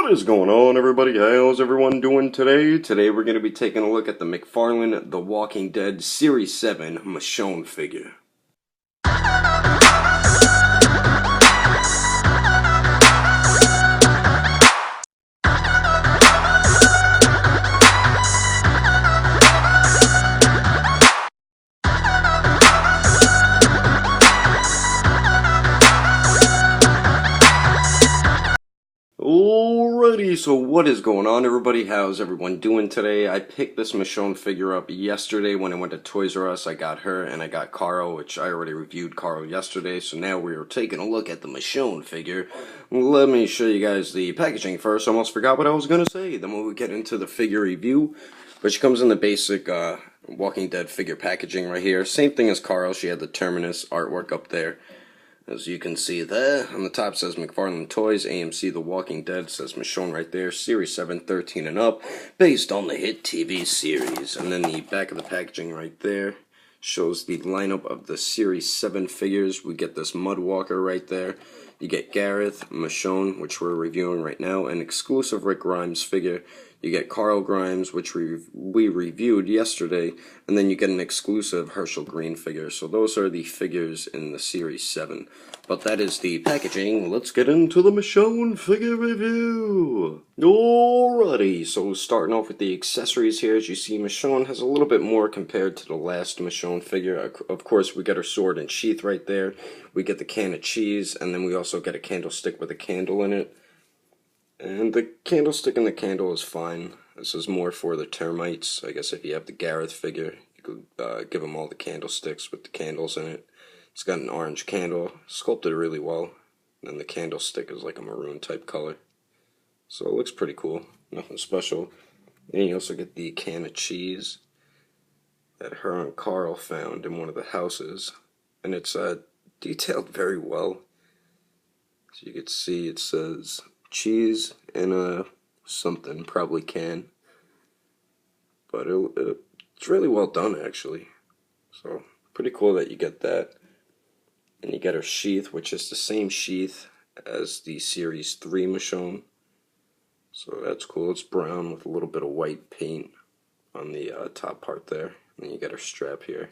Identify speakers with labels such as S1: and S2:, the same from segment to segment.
S1: What is going on, everybody? How's everyone doing today? Today we're going to be taking a look at the McFarlane The Walking Dead Series 7 Michonne figure. Alrighty, so what is going on, everybody? How's everyone doing today? I picked this Michonne figure up yesterday when I went to Toys R Us. I got her and I got Carl, which I already reviewed Carl yesterday. So now we are taking a look at the Michonne figure. Let me show you guys the packaging first. I almost forgot what I was going to say. Then we'll get into the figure review. But she comes in the basic Walking Dead figure packaging right here. Same thing as Carl. She had the Terminus artwork up there. As you can see there, on the top says McFarlane Toys, AMC The Walking Dead, says Michonne right there, Series 7, 13 and up, based on the hit TV series. And then the back of the packaging right there shows the lineup of the Series 7 figures. We get this Mudwalker right there. You get Gareth, Michonne, which we're reviewing right now, an exclusive Rick Grimes figure. You get Carl Grimes, which we reviewed yesterday, and then you get an exclusive Herschel Green figure. So those are the figures in the Series 7. But that is the packaging. Let's get into the Michonne figure review. Alrighty, so starting off with the accessories here, as you see, Michonne has a little bit more compared to the last Michonne figure. Of course, we get her sword and sheath right there. We get the can of cheese, and then we also get a candlestick with a candle in it. And the candlestick and the candle is fine. This is more for the termites. I guess if you have the Gareth figure, you could give them all the candlesticks with the candles in it. It's got an orange candle, sculpted really well. And the candlestick is like a maroon type color. So it looks pretty cool. Nothing special. And you also get the can of cheese that her and Carl found in one of the houses. And it's detailed very well. So you can see it says cheese and something, probably can, but it's really well done actually. So pretty cool that you get that. And you get her sheath, which is the same sheath as the Series 3 Michonne. So that's cool. It's brown with a little bit of white paint on the top part there. And then you get her strap here.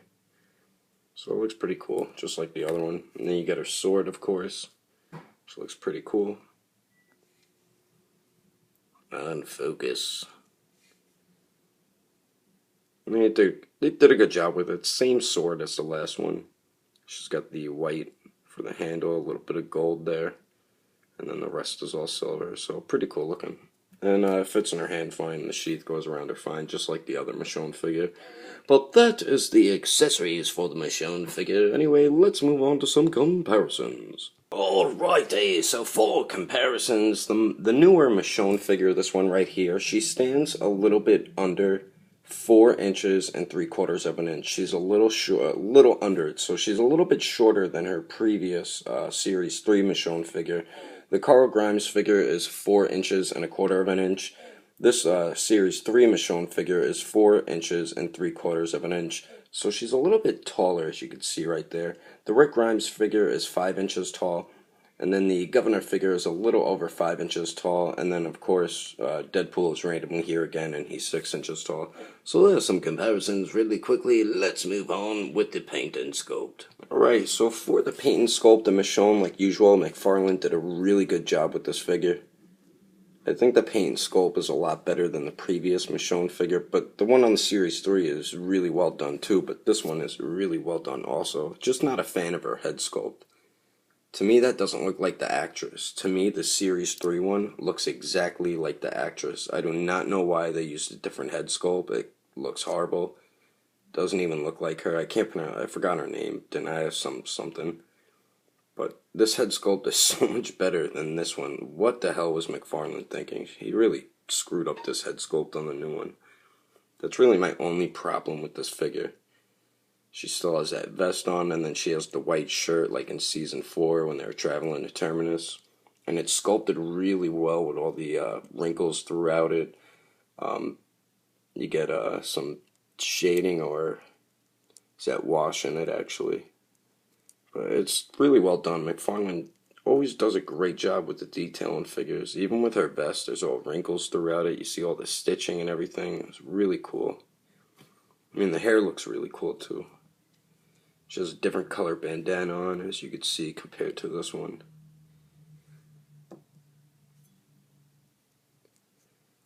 S1: So it looks pretty cool, just like the other one. And then you get her sword, of course, which looks pretty cool. On focus. I mean, they did a good job with it. Same sword as the last one. She's got the white for the handle, a little bit of gold there, and then the rest is all silver. So pretty cool looking. And it fits in her hand fine. The sheath goes around her fine, just like the other Michonne figure. But that is the accessories for the Michonne figure. Anyway, let's move on to some comparisons. Alrighty, so for comparisons, the newer Michonne figure, this one right here, she stands a little bit under 4 inches and 3/4 of an inch. She's a little short, a little under it, so she's a little bit shorter than her previous Series 3 Michonne figure. The Carl Grimes figure is 4 inches and 1/4 of an inch. This Series 3 Michonne figure is 4 inches and 3/4 of an inch. So she's a little bit taller, as you can see right there. The Rick Grimes figure is 5 inches tall. And then the Governor figure is a little over 5 inches tall. And then, of course, Deadpool is randomly here again, and he's 6 inches tall. So there's some comparisons really quickly. Let's move on with the paint and sculpt. Alright, so for the paint and sculpt, the Michonne, like usual, McFarlane did a really good job with this figure. I think the paint and sculpt is a lot better than the previous Michonne figure, but the one on the Series 3 is really well done too, but this one is really well done also. Just not a fan of her head sculpt. To me, that doesn't look like the actress. To me, the Series 3 one looks exactly like the actress. I do not know why they used a different head sculpt. It looks horrible. Doesn't even look like her. I can't pronounce. I forgot her name. Denia something. But this head sculpt is so much better than this one. What the hell was McFarlane thinking? He really screwed up this head sculpt on the new one. That's really my only problem with this figure. She still has that vest on, and then she has the white shirt like in Season 4 when they were traveling to Terminus. And it's sculpted really well with all the wrinkles throughout it. You get some shading, or is that wash in it actually? But it's really well done. McFarlane always does a great job with the detail in figures. Even with her vest, there's all wrinkles throughout it. You see all the stitching and everything. It's really cool. I mean, the hair looks really cool too. She has a different color bandana on, as you can see, compared to this one.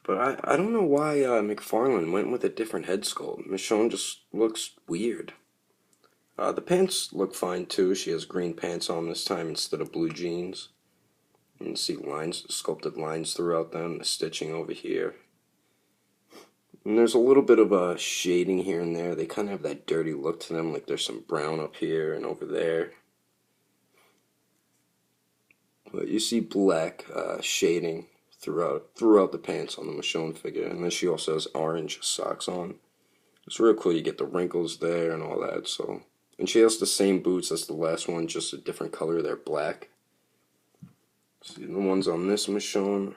S1: But I don't know why McFarlane went with a different head sculpt. Michonne just looks weird. The pants look fine too. She has green pants on this time instead of blue jeans. You can see lines, sculpted lines throughout them, the stitching over here. And there's a little bit of a shading here and there. They kind of have that dirty look to them, like there's some brown up here and over there. But you see black shading throughout the pants on the Michonne figure. And then she also has orange socks on. It's real cool. You get the wrinkles there and all that. So, and she has the same boots as the last one, just a different color. They're black. See, the ones on this Michonne,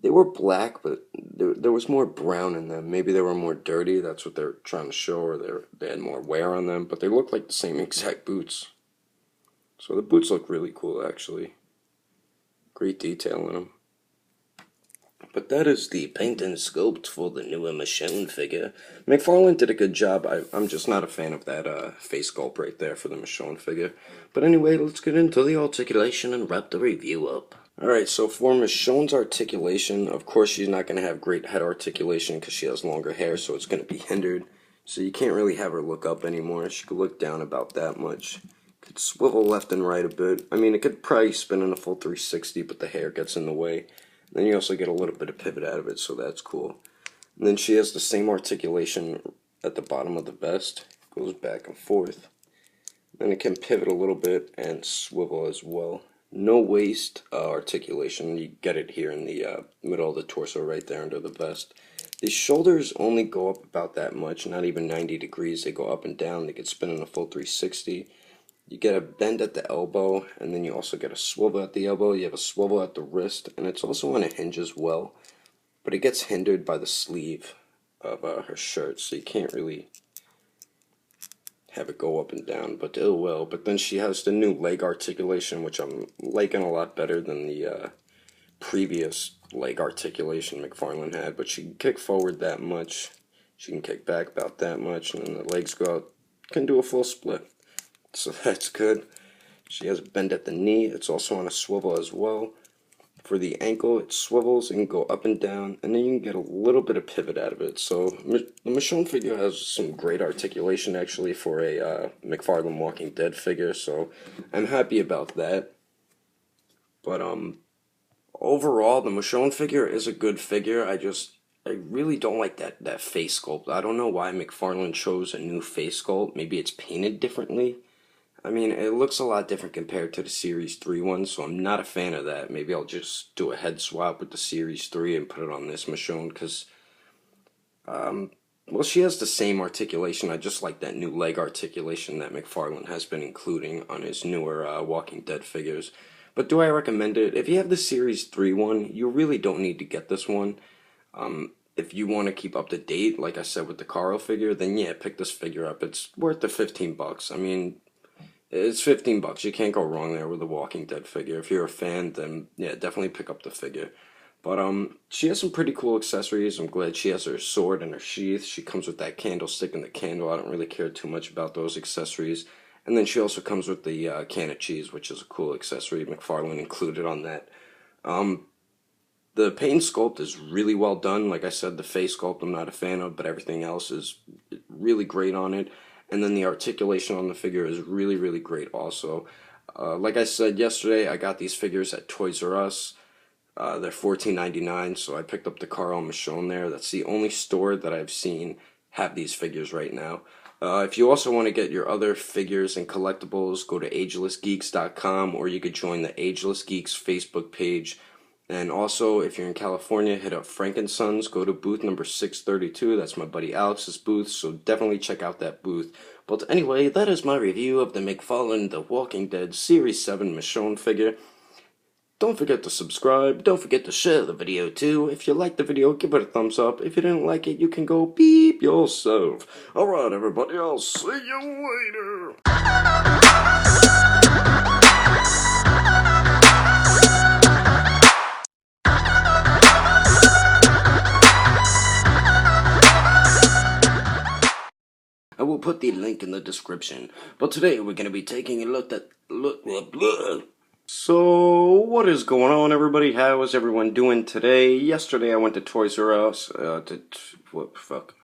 S1: they were black, but there was more brown in them. Maybe they were more dirty. That's what they're trying to show, or they had more wear on them. But they look like the same exact boots. So the boots look really cool, actually. Great detail in them. But that is the paint and sculpt for the newer Michonne figure. McFarlane did a good job. I'm just not a fan of that face sculpt right there for the Michonne figure. But anyway, let's get into the articulation and wrap the review up. Alright, so for Michonne's articulation, of course she's not going to have great head articulation because she has longer hair, so it's going to be hindered. So you can't really have her look up anymore. She could look down about that much. Could swivel left and right a bit. I mean, it could probably spin in a full 360, but the hair gets in the way. Then you also get a little bit of pivot out of it, so that's cool. And then she has the same articulation at the bottom of the vest. It goes back and forth. Then it can pivot a little bit and swivel as well. No waist articulation. You get it here in the middle of the torso right there under the vest. The shoulders only go up about that much, not even 90 degrees. They go up and down. They could spin in a full 360. You get a bend at the elbow, and then you also get a swivel at the elbow. You have a swivel at the wrist, and it's also on a hinge as well. But it gets hindered by the sleeve of her shirt, so you can't really have it go up and down, but it will. But then she has the new leg articulation, which I'm liking a lot better than the previous leg articulation McFarlane had. But she can kick forward that much. She can kick back about that much, and then the legs go out. Can do a full split. So that's good. She has a bend at the knee. It's also on a swivel as well. For the ankle, it swivels and can go up and down, and then you can get a little bit of pivot out of it. So the Michonne figure has some great articulation actually for a McFarlane Walking Dead figure, so I'm happy about that. But overall, the Michonne figure is a good figure. I really don't like that face sculpt. I don't know why McFarlane chose a new face sculpt. Maybe it's painted differently. I mean, it looks a lot different compared to the Series 3 one, so I'm not a fan of that. Maybe I'll just do a head swap with the Series 3 and put it on this Michonne, because, well, she has the same articulation. I just like that new leg articulation that McFarlane has been including on his newer Walking Dead figures. But do I recommend it? If you have the Series 3 one, you really don't need to get this one. If you want to keep up to date, like I said with the Carl figure, then yeah, pick this figure up. It's worth the $15. I mean, it's $15. You can't go wrong there with a Walking Dead figure. If you're a fan, then yeah, definitely pick up the figure. But she has some pretty cool accessories. I'm glad she has her sword and her sheath. She comes with that candlestick and the candle. I don't really care too much about those accessories. And then she also comes with the can of cheese, which is a cool accessory. McFarlane included on that. The paint sculpt is really well done. Like I said, the face sculpt I'm not a fan of, but everything else is really great on it. And then the articulation on the figure is really, really great also. Like I said yesterday, I got these figures at Toys R Us. They're $14.99, so I picked up the Carl and Michonne there. That's the only store that I've seen have these figures right now. If you also want to get your other figures and collectibles, go to agelessgeeks.com, or you could join the Ageless Geeks Facebook page. And also, if you're in California, hit up Frank & Sons. Go to booth number 632. That's my buddy Alex's booth, so definitely check out that booth. But anyway, that is my review of the McFarlane The Walking Dead Series 7 Michonne figure. Don't forget to subscribe. Don't forget to share the video too. If you liked the video, give it a thumbs up. If you didn't like it, you can go beep yourself. Alright everybody, I'll see you later. will put the link in the description. But today we're going to be taking a look at... So, what is going on, everybody? How is everyone doing today? Yesterday I went to Toys R Us,